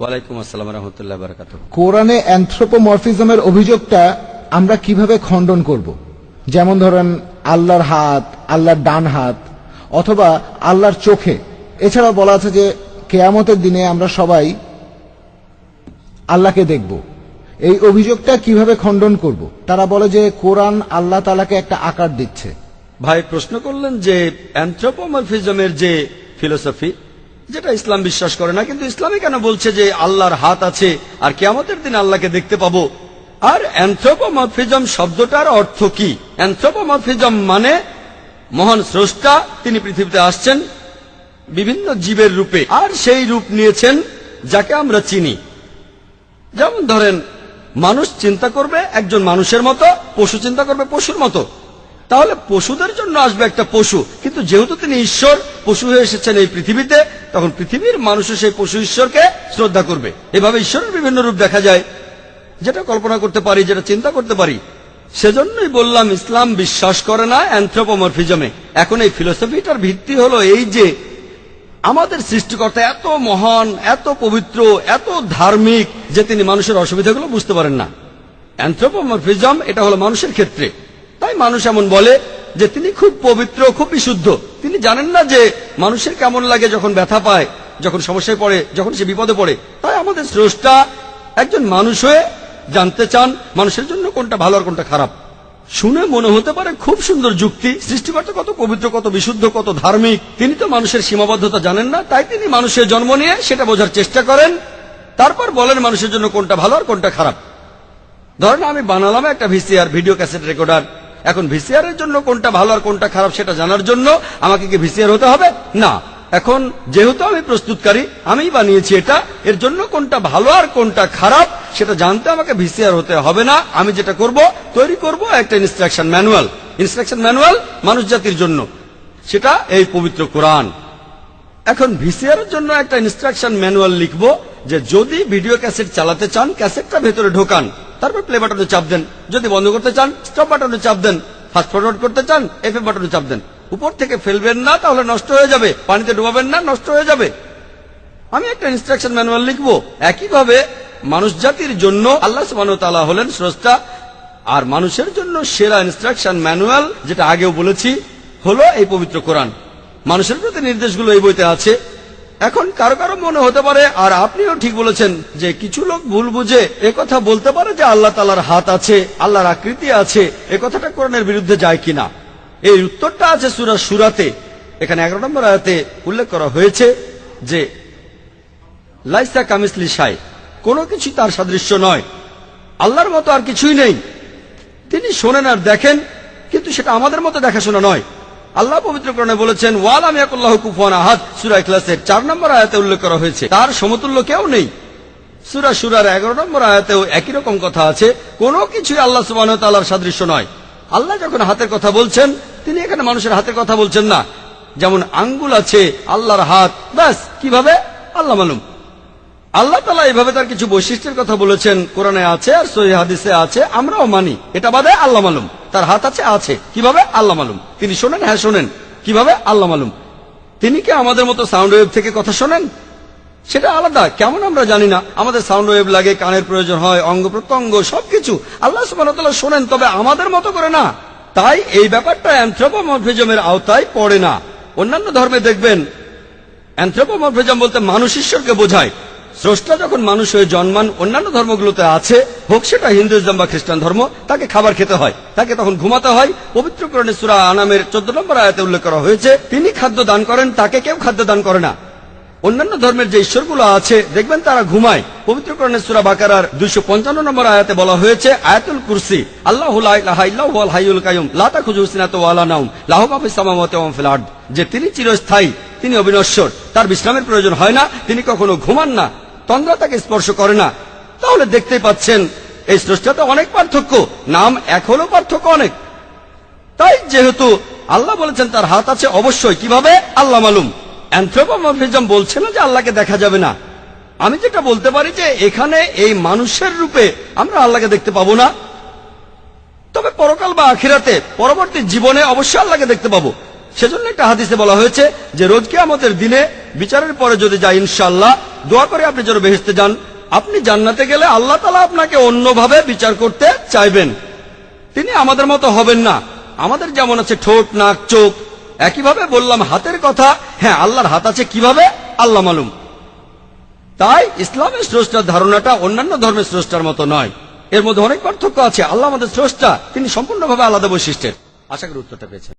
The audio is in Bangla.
ওয়ালাইকুম আসসালাম ওয়া রাহমাতুল্লাহি ওয়া বারাকাতুহু। কোরআনে অ্যানথ্রোপোমরফিজমের অভিযোগটা আমরা কিভাবে খণ্ডন করব? যেমন ধরেন আল্লাহর হাত, আল্লাহর ডান হাত, অথবা আল্লাহর চোখে। এছাড়াও বলা আছে যে কিয়ামতের দিনে আমরা সবাই আল্লাহকে দেখব। এই অভিযোগটা কিভাবে খণ্ডন করব? তারা বলে যে কোরআন আল্লাহ তাআলাকে একটা আকার দিচ্ছে। ভাই প্রশ্ন করলেন যে অ্যানথ্রোপোমরফিজমের যে ফিলোসফি, যেটা ইসলাম বিশ্বাস করে না, কিন্তু ইসলামে কেন বলছে যে আল্লাহর হাত আছে আর কিয়ামতের দিন আল্লাহকে দেখতে পাবো? আর অ্যানথ্রোপোমরফিজম শব্দটার অর্থ কি? অ্যানথ্রোপোমরফিজম মানে মহান স্রষ্টা তিনি পৃথিবীতে আসছেন বিভিন্ন জীবের রূপে, আর সেই রূপ নিয়েছেন যাকে আমরা চিনি। যেমন ধরেন মানুষ চিন্তা করবে একজন মানুষের মতো, পশু চিন্তা করবে পশুর মতো। তাহলে পশুদের জন্য আসবে একটা পশু, কিন্তু যেহেতু তিনি ঈশ্বর পশু হয়ে এসেছেন এই পৃথিবীতে, তখন পৃথিবীর মানুষও সেই পশু ঈশ্বরকে শ্রদ্ধা করবে। এভাবে ঈশ্বরের বিভিন্ন রূপ দেখা যায়, যেটা কল্পনা করতে পারি, যেটা চিন্তা করতে পারি। সেজন্যই বললাম ইসলাম বিশ্বাস করে না অ্যানথ্রোপোমরফিজমে। এখন এই ফিলোসফিটার ভিত্তি হলো এই যে আমাদের সৃষ্টিকর্তা এত মহান, এত পবিত্র, এত ধার্মিক যে তিনি মানুষের অসুবিধাগুলো বুঝতে পারেন না। অ্যানথ্রোপোমরফিজম এটা হলো মানুষের ক্ষেত্রে। তাই মানুষ এমন বলে যে তিনি খুব পবিত্র, খুব বিশুদ্ধ। তিনি জানেন না যে মানুষের কেমন লাগে যখন ব্যথা পায়, যখন সমস্যায় পড়ে, যখন সে বিপদে পড়ে। তাই আমাদের স্রষ্টা একজন মানুষ হয়ে জানতে চান মানুষের জন্য কোনটা ভালো আর কোনটা খারাপ। শুনে মনে হতে পারে খুব সুন্দর যুক্তি, সৃষ্টিকর্তা কত পবিত্র, কত বিশুদ্ধ, কত ধার্মিক। তিনি তো মানুষের সীমাবদ্ধতা জানেন না, তাই তিনি মানুষের জন্ম নিয়ে সেটা বোঝার চেষ্টা করেন, তারপর বলেন মানুষের জন্য কোনটা ভালো আর কোনটা খারাপ। ধরেন আমি বানালাম একটা ভিসিআর, ভিডিও ক্যাসেট রেকর্ডার। এখন ভিসিআর এর জন্য কোনটা ভালো আর কোনটা খারাপ সেটা জানার জন্য আমাকে কি ভিসিআর হতে হবে? না। এখন যেহেতু আমি প্রস্তুতকারী, আমিই বানিয়েছি এটা, এর জন্য কোনটা ভালো আর কোনটা খারাপ সেটা জানতে আমাকে ভিসিআর হতে হবে না। আমি যেটা করব, তৈরি করব একটা ইনস্ট্রাকশন ম্যানুয়াল। ইনস্ট্রাকশন ম্যানুয়াল মানুষ জাতির জন্য, সেটা এই পবিত্র কোরআন। এখন ভিসিআর এর জন্য একটা ইনস্ট্রাকশন ম্যানুয়াল লিখবো যে যদি ভিডিও ক্যাসেট চালাতে চান ক্যাসেটটা ভেতরে ঢোকান, তারপর প্লে বাটনে চাপ দেন। যদি বন্ধ করতে চান স্টপ বাটনে চাপ দেন। ফাস্ট ফরওয়ার্ড করতে চান এফ বাটনে চাপ দেন। উপর থেকে ফেলবেন না, তাহলে নষ্ট হয়ে যাবে। পানিতে ডুবাবেন না, নষ্ট হয়ে যাবে। আমি একটা ইনস্ট্রাকশন ম্যানুয়াল লিখবো। একইভাবে মানুষ জাতির জন্য আল্লাহ সুবহানাহু ওয়া তাআলা হলেন স্রষ্টা, আর মানুষের জন্য সেরা ইনস্ট্রাকশন ম্যানুয়াল, যেটা আগেও বলেছি, হলো এই পবিত্র কোরআন। মানুষের প্রতি নির্দেশগুলো এই বইতে আছে। এখন কারো কারো মনে হতে পারে, আর আপনিও ঠিক বলেছেন, যে কিছু লোক ভুল বুঝে একথা বলতে পারে যে আল্লাহ তাআলার হাত আছে, আল্লাহর আকৃতি আছে। এ কথাটা কোরআনের বিরুদ্ধে যায় কিনা? এই উত্তরটা আছে সূরা সূরাতে। এখানে 11 নম্বর আয়াতে উল্লেখ করা হয়েছে যে লাইসা কামিসলি শাই, কোনো কিছু তার সাদৃশ্য নয়। আল্লাহর মতো আর কিছুই নেই। তিনি শোনেন আর দেখেন, কিন্তু সেটা আমাদের মতো দেখাশোনা নয়। আল্লাহ পবিত্র কোরআনে বলেছেন ওয়ালাম ইয়াকুল্লাহু কুফুয়ান আহাদ, সূরা ইখলাসের 4 নম্বর আয়াতে উল্লেখ করা হয়েছে তার সমতুল্য কেউ নেই। সূরা সূরার 11 নম্বর আয়াতেও একই রকম কথা আছে, কোনো কিছুই আল্লাহ সুবহানাহু ওয়া তাআলার সাদৃশ্য নয়। আল্লাহ যখন হাতের কথা বলছেন, তিনি এখানে মানুষের হাতের কথা বলছেন না। যেমন আঙ্গুল আছে, আল্লাহর হাত, ব্যাস। কিভাবে? আল্লাহ মালুম। আল্লাহ তাআলা এইভাবে তার কিছু বৈশিষ্ট্যের কথা বলেছেন, কোরআনে আছে আর সহিহ হাদিসে আছে, আমরাও মানি। এটা বাদে আল্লাহ মালুম। তার হাত আছে, আছে। কিভাবে? আল্লাহ মালুম। তিনি শোনেন, হ্যাঁ শোনেন। কিভাবে? আল্লাহ মালুম। তিনি কি আমাদের মতো সাউন্ড ওয়েভ থেকে কথা শোনেন? সেটা আলাদা, কেমন আমরা জানি না। আমাদের সাউন্ড ওয়েভ লাগে, কানের প্রয়োজন হয়, অঙ্গ প্রত্যঙ্গ সবকিছু। আল্লাহ সুবহানাহু ওয়া তাআলা শোনেন, তবে আমাদের মতো করে না। তাই এই ব্যাপারটা অ্যানথ্রোপোমরফিজমের আওতায় পড়ে না। অন্যান্য ধর্মে দেখবেন অ্যানথ্রোপোমরফিজম বলতে মানুষ ঈশ্বরকে বোঝায়। স্রষ্টা যখন মানুষ হয়ে জন্মান, অন্যান্য ধর্মগুলোতে আছে, হোক সেটা হিন্দুইজম বা খ্রিস্টান ধর্ম, তাকে খাবার খেতে হয়, তাকে তখন ঘুমাতে হয়। পবিত্র কোরআনে সূরা আনামের 14 নম্বর আয়াতে উল্লেখ করা হয়েছে তিনি খাদ্য দান করেন, তাকে কেউ খাদ্য দান করে না। অন্যান্য ধর্মের যে ঈশ্বরগুলো আছে দেখবেন তারা ঘুমায়। পবিত্র কোরআনে সূরা বাকারার 255 নম্বর আয়াতে বলা হয়েছে আয়াতুল কুরসি, আল্লাহু লা ইলাহা ইল্লা হুয়াল হাইয়ুল কাইয়ুম লা তাখুযুহু সিনাতুন ওয়া লা নাওম লাহু মা ফিস সামাওয়াতি ওয়া মা ফিল আরদ, যে তিনি চিরস্থায়ী, তিনি অবিনশ্বর, তার বিশ্রামের প্রয়োজন হয় না, তিনি কখনো ঘুমান না, তন্দ্রা তাকে স্পর্শ করে না। তাহলে দেখতেই পাচ্ছেন এই স্রষ্টাতে অনেক পার্থক্য, নাম এক হলেও পার্থক্য অনেক। তাই যেহেতু আল্লাহ বলেছেন তার হাত আছে, অবশ্যই কিভাবে? আল্লাহ মালুম। অ্যানথ্রোপোমরফিজম বলছে না যে আল্লাহকে দেখা যাবে না। আমি যেটা বলতে পারি যে এখানে এই মানুষের রূপে আমরা আল্লাহকে দেখতে পাবো না, তবে পরকাল বা আখিরাতে পরবর্তী জীবনে অবশ্যই আল্লাহকে দেখতে পাবো। সেজন্য একটা হাদিসে বলা হয়েছে যে রোজ কিয়ামতের দিনে বিচারের পরে যদি যায় ইনশাআল্লাহ, দোয়া করে আপনি যেন বেহেশতে যান। আপনি জান্নাতে গেলে আল্লাহ তাআলা আপনাকে অন্যভাবে বিচার করতে চাইবেন। তিনি আমাদের মতো হবেন না। আমাদের যেমন আছে ঠোঁট, নাক, চোখ, একইভাবে বললাম হাতের কথা। হ্যাঁ, আল্লাহর হাত আছে কিভাবে আল্লাহ মালুম। তাই ইসলামের স্রষ্টার ধারণাটা অন্যান্য ধর্মের স্রষ্টার মতো নয়। এর মধ্যে অনেক পার্থক্য আছে। আল্লাহ আমাদের স্রষ্টা, তিনি সম্পূর্ণভাবে আলাদা বৈশিষ্ট্যের। আশা করি উত্তরটা পেয়েছেন।